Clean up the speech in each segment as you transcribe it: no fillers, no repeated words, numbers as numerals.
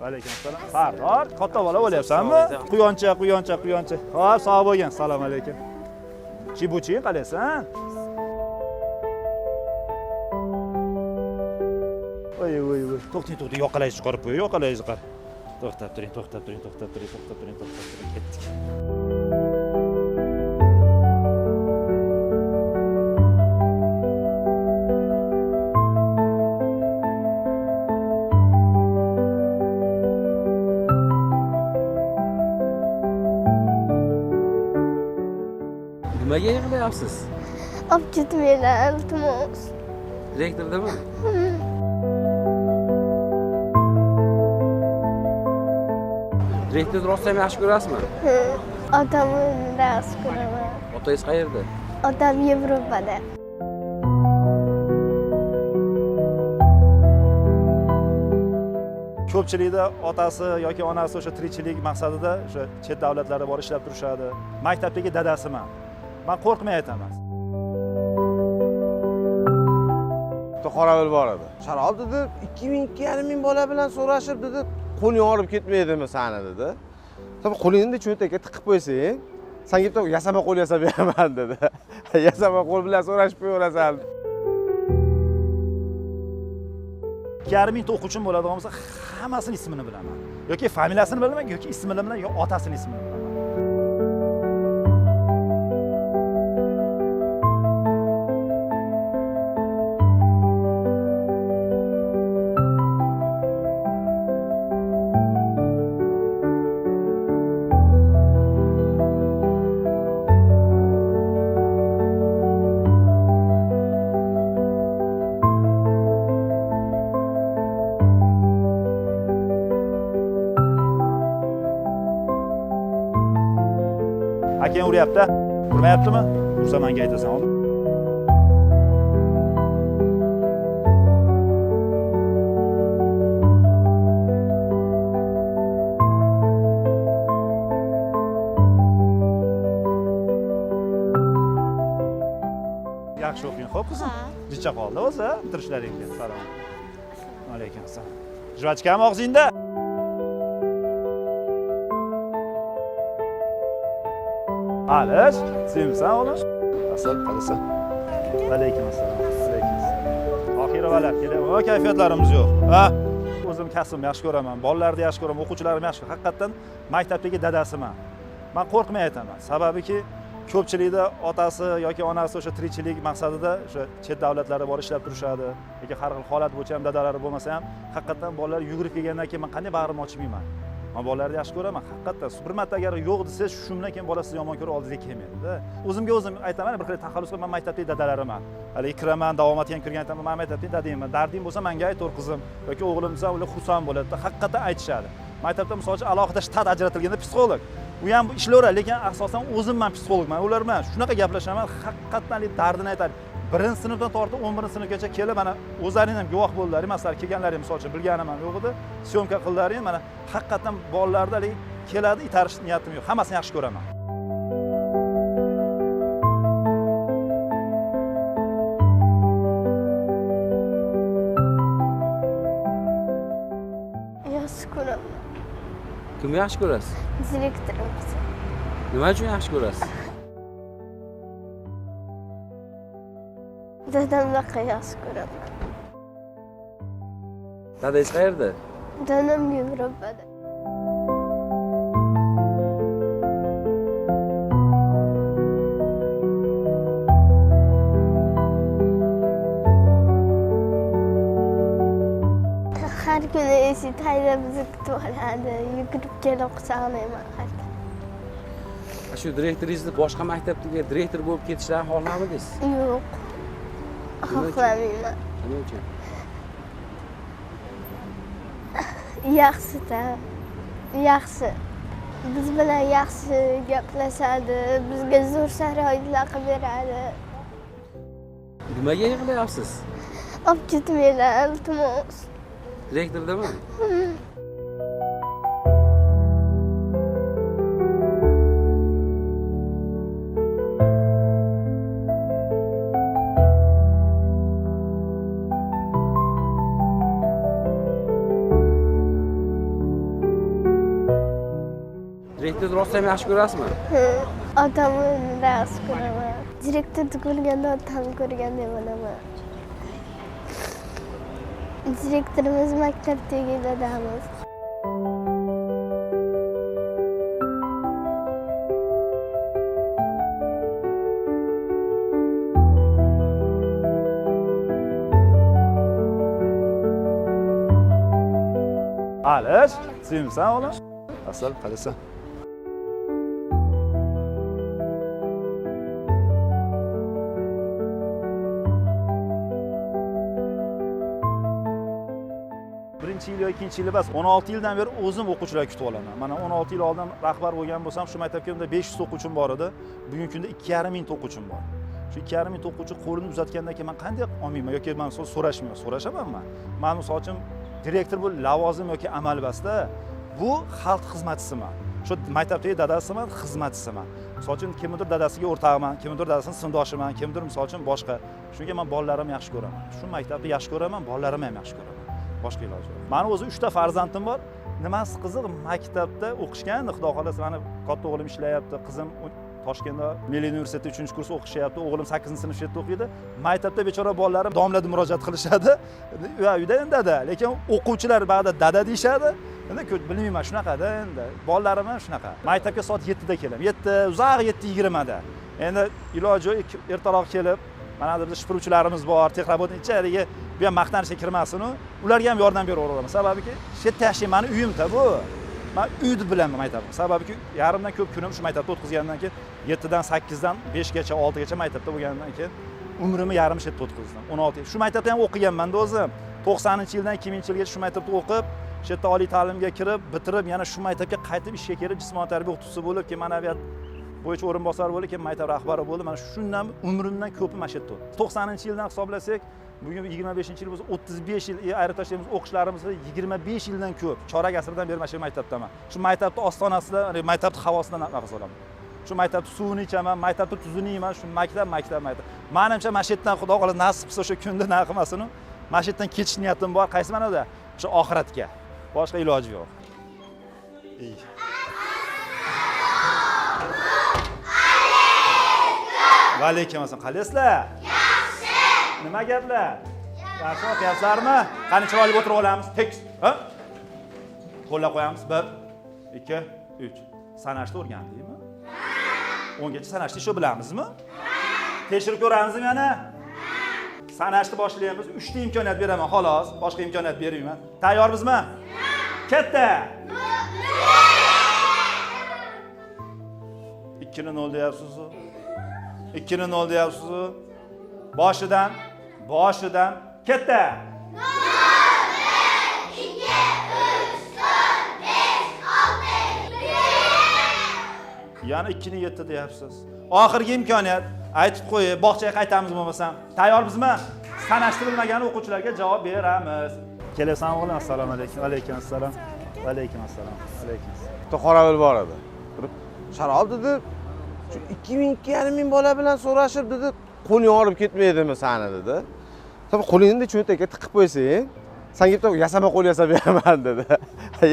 Alaykum assalom. Sardor, katta bola bo'lyapsanmi? Quyoncha. Xo'p, sog' bo'lgin. Assalomu alaykum. Chibuching qalaysan? Voy. To'xting, yoqalayni chiqarib qo'y, yoqalayni chiqar. To'xtab turing. Ketdik. Nimaga yig'layapsiz? Olib ketmanglar, iltimos. Direktordami? Direktorni rostdan yaxshi ko'rasizmi? Otamni yaxshi ko'raman. Otangiz qayerda? Otam Yevropada. Ko'pchilikda otasi yoki onasi o'sha tirikchilik maqsadida o'sha chet davlatlarga borib ishlab turishadi. Maktabdagi dadasiman. Men qo'rqmay aytaman. Qoravel bor edi. Sharol dedi, 2,5 bola bilan so'rashib dedi, qo'lingni olib ketmaydimi sani dedi. To'g'ri, qo'lingni cho'ntakka tiqib qo'ysang, sen kelib yasama qo'l yasab beraman dedi. Yasama qo'l bilan so'rashib qo'yaverasan. 2,5 mingta o'quvchim bo'ladigan bo'lsa, hammasini ismini bilaman. Yoki familiyasini bilaman, yoki ismini bilaman, yoki otasini ismini bilaman. Akang uryapti. Urmayaptimi? Ursa menga aytasan, oldin. Yaxshi o'qing, xo'p qizim. Jicha qoldi o'zi, bitirishlaringga. Salom. Alaykum assalom. Jvachkami og'zingda? Alish, sevimsan oğlum? Asal, qalasan. Alaykum assalom. Oxiravalar kelyapti. Kayfiyatlarimiz yo'q. Ha? O'zim kasbimni yaxshi ko'raman, bolalarni yaxshi ko'raman, o'quvchilarimni yaxshi. Haqiqatan maktabdagi dadasiman. Men qo'rqmay aytaman. Sababiki ko'pchilikda otasi yoki onasi o'sha tirikchilik maqsadida o'sha chet davlatlarga borib ishlab turishadi. Yoki har xil holat bo'yicha ham dadalari bo'lmasa ham, haqiqatan bolalar yugurib kelgandan keyin men qanday bag'rimni ochmayman. Men bolalarni yaxshi ko'raman, haqiqatan. Bir marta agar yo'q desa, shundan keyin bolasi yomon ko'rib oldingizga kelmaydi-da. O'zimga o'zim aytaman, bir xil taxallus qilib, men maktabdagi dadalariman. Hali kiraman, davomatga ham kirgan aytaman, men maktabdagi dadayman. Darding bo'lsa menga ayt, qizim. Yoki o'g'lim desa, ular xursand bo'ladi. Haqiqatan aytishadi. Maktabda masalan alohida shtat ajratilganda psixolog. U ham ishlayveradi, lekin asosan o'zim men psixologman. Ular bilan shunaqa gaplashaman, haqiqatan dardini aytadi. 1-sinfdan tortib 11-sinfgacha kelib, mana o'zlaring ham guvoh bo'ldilar, masalan, kelganlaring misol uchun bilganim ham yo'q edi. Syomka qildilaring, mana haqiqatan bolalarda keladi, itarish niyatim yo'q. Hammasini yaxshi ko'raman. Yaxshi ko'raman. Kimni yaxshi ko'rasiz? Direktorimiz. Nima uchun yaxshi ko'rasiz? Dadamni yaxshi ko'raman. Dadangiz qayerda? Dadam Yevropada. Har kuni eshik tagidan bizni kutib oladi. Yugurib kelib quchoqlayman har kuni. Shu direktoringizni boshqa maktabga direktor bo'lib ketishlarini xohlamidingiz? Yo'q. Xohlamayman. Nima uchun? Yaxshi-da. Yaxshi. Biz bilan yaxshi gaplashadi, bizga zo'r sharoitlar qilib beradi. Nimaga yig'layapsiz? Olib ketmanglar, iltimos. Direktordami? Direktorni rostdan yaxshi ko'rasizmi? Otamni yaxshi ko'raman. Direktorni ko'rganda otamni ko'rgandek bo'laman. Direktorimiz maktabdagi dadamiz. Alish, suyimsan o'g'lim? Asal, qalasan. Birinchi yil yoki ikkinchi yil emas, 16 yildan beri o'zim o'quvchilar kutib olaman. Mana 16 yil oldin rahbar bo'lgan bo'lsam, shu maktabga 500 o'quvchim bor edi. Bugungi kunda 2,5 ming o'quvchim bor. Shu 2,5 ming o'quvchi qo'lini uzatgandan keyin men qanday olmayman yoki men so'rashmayman, so'rashamanmi? Men sochim direktor bu lavozim yoki amal emasda, bu xalq xizmatchisiman. Shu maktabdagi dadasiman, xizmatchisiman. Sochim kimdir dadasiga o'rtog'iman, kimdir dadasining sinfdoshiman, kimdir sochim boshqa. Shunga men bolalarimni yaxshi ko'raman. Shu maktabni yaxshi ko'raman, bolalarimni ham yaxshi ko'raman. Boshqa iloji yo'q. Meni o'zi 3 ta farzandim bor. Nimasi qiziq, maktabda o'qishgan, xudo xolasa meni katta o'g'lim ishlayapti, qizim Toshkentda Milliy universitetda 3-kurs o'qishyapti, o'g'lim 8-sinf o'qiydi. Maktabda bechora bolalarim domlada murojaat qilishadi. Uyda endi lekin o'quvchilar ba'da dada deyshadi. Endi bilmayman shunaqada endi. Bolalarim ham shunaqa. Maktabga soat 7 da kelaman. 7, uzoq 7:20 da. Endi iloji yo'q ertaroq kelib, mana bizda shifruvchilarimiz bor, texrabotning ichariga bu ham maqtanishga kirmasin u. Ularga ham yordam beraveraman. Sababiki, shu yerda yashayman, meni uyim-da bu. Men uyni bilaman maktabni. Sababiki, yarimdan ko'p kunim shu maktabda o'tkazgandan keyin 7 dan 8 dan 5 gacha, 6 gacha maktabda bo'lgandan keyin umrimni yarim shu yerda o'tkazdim. 16. Shu maktabda ham o'qiganman-da o'zim. 90-yildan 2000-yilgacha shu maktabda o'qib, shu yerda oliy ta'limga kirib, bitirib, yana shu maktabga qaytib ishga kelib, jismoniy tarbiya o'qituvchisi bo'lib, keyin ma'naviyat bo'yicha o'rinbosar bo'lib, keyin maktab rahbari bo'ldim. Mana shundan umrimdan ko'pi mana shu yerda o'tdi. 90-yildan hisoblasak, bugun 25-yil bo'lsa 35 yil ayritoshlarimiz o'qishlarimiz 25 yildan ko'p. Chorak asrdan beri mana shu maktabdaman. Shu maktabning ostonasida, maktabning havosidan nafas olaman. Shu maktabning suvini ichaman, maktabning tuzini yeyman, shu maktab. Menimcha mana shu yerdan xudo xohlasa nasib qilsa o'sha kunda nima qilmasin-u, mana shu yerdan ketish niyatim bor. Qaysi manada? O'sha oxiratga. Boshqa iloji yo'q. Va alaykum assalom. Qalaysizlar? Yaxshi. Nima gaplar? Yaxshi o'qiyapsizlarmi? Qani chiroyli o'tirib olamiz. Tekst, ha? Qo'llab qo'yamiz. 1, 2, 3. Sanashni o'rgandingmi? 10 gacha sanashni shu bilamizmi? Tekshirib ko'ramizmi yana? Sanashni boshlaymiz. 3 ta imkoniyat beraman, xolos. Boshqa imkoniyat bermayman. Tayyorbizmi? Katta. 2 0 deyapsiz. 2 0 deyapsiz. Boshidan katta. 1, 2, 3, 4, 5, 6, 7. Yana 2 ni 7 deyapsiz. Oxirgi imkoniyat. Aytib qo'ying, bog'chaga qaytamiz bo'lmasam. Tayyorbizmi? Sanashni bilmagan o'quvchilarga javob beramiz. Kelasan o'g'lim, assalomu alaykum. Alaykum assalom. Alaykum assalom. Alaykum. Bitta qorovul bor edi. Turib, "Sharob" dedi, "Shu 2,5 ming bola bilan so'rashib" dedi, "Qo'lingni olib ketmaydimi sani" dedi. To'g'ri, qo'lingni cho'ntakka tiqib qo'ysang, "Sen kelib yasama qo'l yasab beraman" dedi.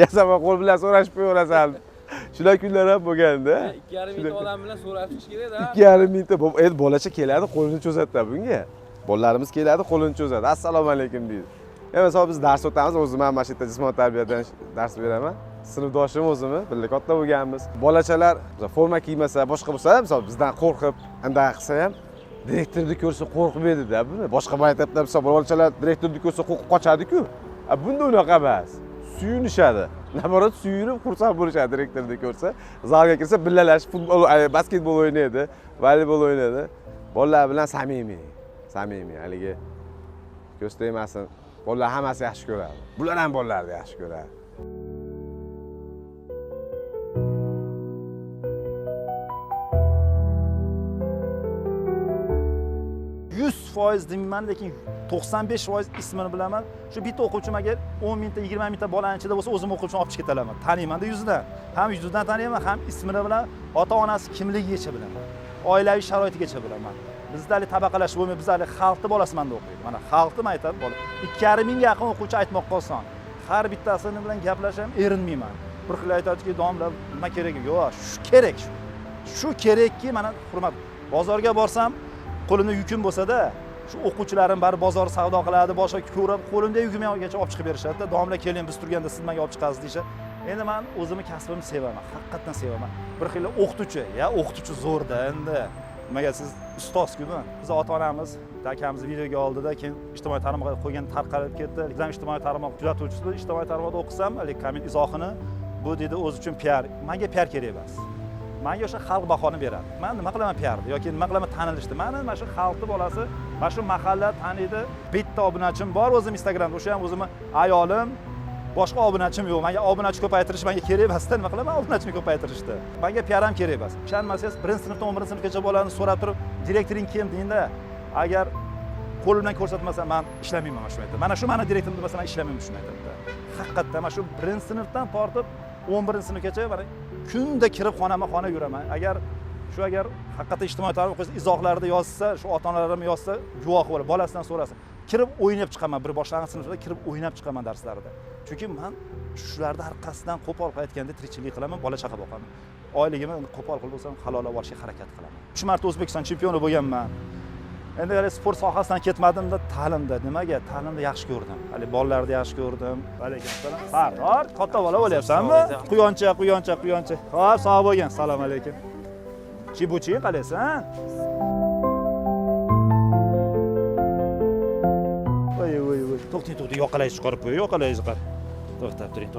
Yasama qo'l bilan so'rashib qo'yaverasan. Shular kunlar ham bo'lganda. 2,5 ming odam bilan so'rashish kerak-da. 2,5 mingta bolacha keladi, qo'lini cho'zadi bunga. Bolalarimiz keladi, qo'lini cho'zadi. "Assalomu alaykum" deydi. Masalan, biz dars o'tamiz, o'zim ham mana shu yerda jismoniy tarbiyadan dars beraman. Sinfdoshim o'zimni, birga katta bo'lganmiz. Bolachalar forma kiymasa, boshqa bo'lsa, masalan, bizdan qo'rqib, unday qilsa ham direktorni ko'rsa qo'rqmaydi-da buni. Boshqa maktabda masalan, bolachalar direktorni ko'rsa qo'rqib qochadi-ku. Bunda unaqa emas. Suyunishadi. Namorat suyunib, xursand bo'lishadi direktorni ko'rsa. Zalga kirsa, billalashib futbol, basketbol o'ynaydi, voleybol o'ynaydi. Bolalar bilan samimiy. Haligi ko'z tegmasin. Bolalar hammasi yaxshi ko'radi. Bular ham bolalarni yaxshi ko'radi. %100% demayman, lekin 95% ismini bilaman. Shu bitta o'quvchim agar 10 mingta, 20 mingta bolaning ichida bo'lsa, o'zim o'quvchini olib chiqib ketalaman. Taniyman-da yuzidan. Ham yuzidan taniyman, ham ismini bilan, ota-onasi kimligigacha bilaman. Oilaviy sharoitigacha bilaman. Bizda hali tabaqalash bo'lmaydi, biz hali xalqni bolasmanda o'qiymiz. Mana xalqni maktab bola. 2,5 mingga yaqin o'quvchi aytmoqqa oson. Har bittasini bilan gaplasham erinmayman. bir xil aytadiki, domla nima keragi yo'q, shu kerak shu. Shu kerakki, mana hurmat, bozorga borsam, qo'limda yukim bo'lsa-da, shu o'quvchilarim bari bozor savdo qiladi, boshqa ko'rib, qo'limda yukimgacha olib chiqib berishadi-da. Domla keling, biz turganda siz menga olib chiqasiz deyishadi. Endi men o'zimni kasbimni sevaman, haqiqatan sevaman. Bir xil o'qituvchi, o'qituvchi zo'rda endi. Nimaga siz ustozku-ku? Biz ota-onamiz akamiz videoga oldida, keyin ijtimoiy tarmoqqa qo'ygan tarqalib ketdi. Biz ham ijtimoiy tarmoq kuzatuvchisi, ijtimoiy tarmoqda o'qisam, komment izohini bu dedi o'z uchun PR. Menga PR kerak emas. Menga o'sha xalq bahoni beradi. Men nima qilaman PRni yoki nima qilaman tanilishni? Meni mana shu xalqni bolasi, mana shu mahalla taniydi. Bitta obunachim bor o'zim Instagramda, o'sha ham o'zimni ayolim, boshqa obunachim yo'q. Menga obunachi ko'paytirish menga kerak emas-da. Nima qilaman obunachini ko'paytirishda? Menga PR ham kerak emas. Ishonmasangiz, 1-sinfdan 11-sinfgacha bolani so'rab turib, direktoring kim deyinda, agar qo'limdan ko'rsatmasa men ishlamayman mana shu yerda. Mana shu meni direktorim demasa men ishlamayman shu yerda. Haqiqatdan mana shu 1-sinfdan tortib 11-sinfgacha mana kunda kirib xonama-xona yuraman. Agar haqiqatdan ijtimoiy tarmoq izohlarida yozsa, shu ota-onalarim yozsa, guvoh bo'lib, bolasidan so'rasin. Kirib o'ynab chiqaman, bir boshlang'ich sinfda kirib o'ynab chiqaman darslarda. Chunki men shularda orqasidan qo'pol aytganda tirikchilik qilaman, bola chaqa boqaman. Oyligimni qo'pol qilib bo'lsam halollab olishga harakat qilaman. 3 marta O'zbekiston chempioni bo'lganman. Endi hali sport sohasidan ketmadimda, ta'limda nimaga? Ta'limda yaxshi ko'rdim. Hali bolalarni yaxshi ko'rdim. Alaykum assalom. Farhor, katta bola bo'lyapsanmi? Quyoncha. Xo'p, sog' bo'lgin. Assalomu alaykum. Chibuching qalaysan? Voy. To'xting, yoqalayni chiqarib qo'y, yoqalayni chiqar. To'xtab turing.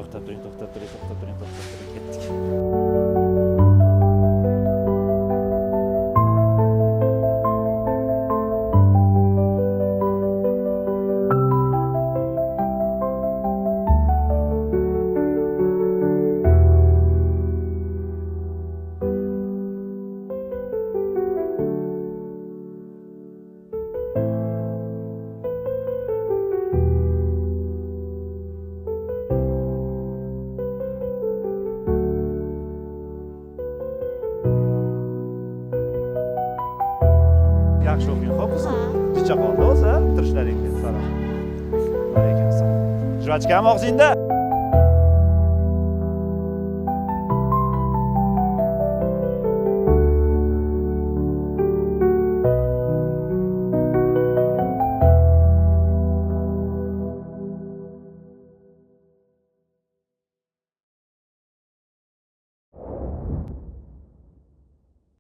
Ketdik. Yaxshi o'qing, xo'p qizim. Picha qoldi o'zi, bitirishlaringga. Salom. Alaykum assalom. Jurachkami og'zingda?